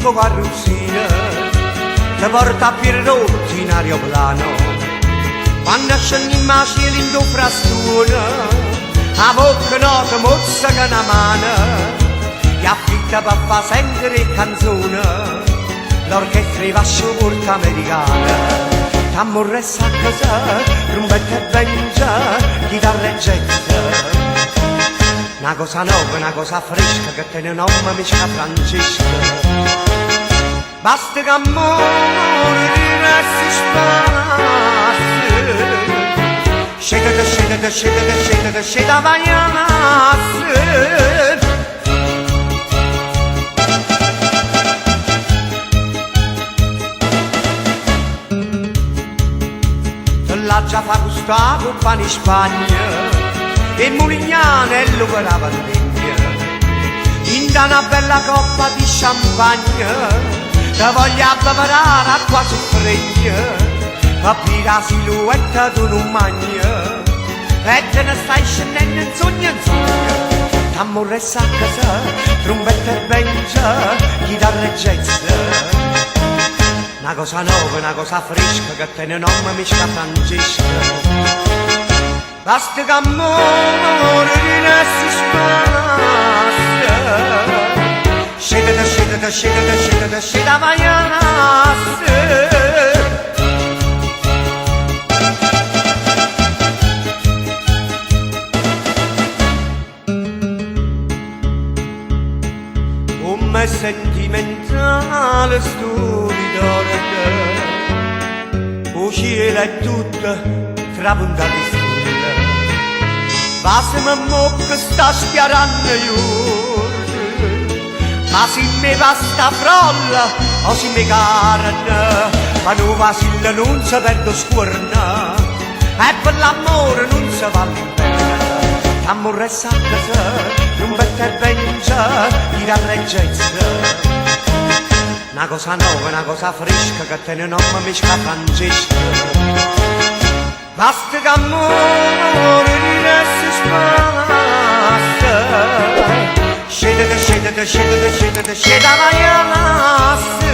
tipo carrozzina ti porta a Pierrotti in aeroplano. Quando scendi in cielo in tua frastone, a bocca nota mozza che una mano, e affitta per far sentire canzone, l'orchestra di vascio porta americana. T'ammorressa a casa, trombetta e bangia, chitarra e jazz. Una cosa nuova, una cosa fresca che te ne nome mi chiama Francesca. Basta che amore ti resti spazio. Scendete, scendete, scendete, scendete, scendete, vagliasse. Là già fa gustato pane in Spagna e Mulignanello per la vendemmia. In da una bella coppa di champagne te voglio preparare acqua soffregna, capire la silhouetta tu non magna e te ne stai scendendo in sogno, t'ammorressa a casa, trombetta e bangia, chitarra e jazz. Una cosa nuova, una cosa fresca che te ne nome mi chiama Francesca. Basta che amore ti resti spazio. Scendete, scendete, scendete, scendete, scendete, vagliasse. Come sentimentale stupidore, o cielo è tutto trapuntato di stelle. Passami mo che sta schiarando io, ma se mi va sta frolla o se mi carne, ma non va se non si perde scuorna, e per l'amore non si va all'inferno. T'ammorressa a casa, non mette e bengia, chitarra e jazz. Una cosa nuova, una cosa fresca che te ne nome mi chiama Francesca. Basta che amore ti resti spazio. Scendete, scendete, scendete, scendete, scendete, vagliasse.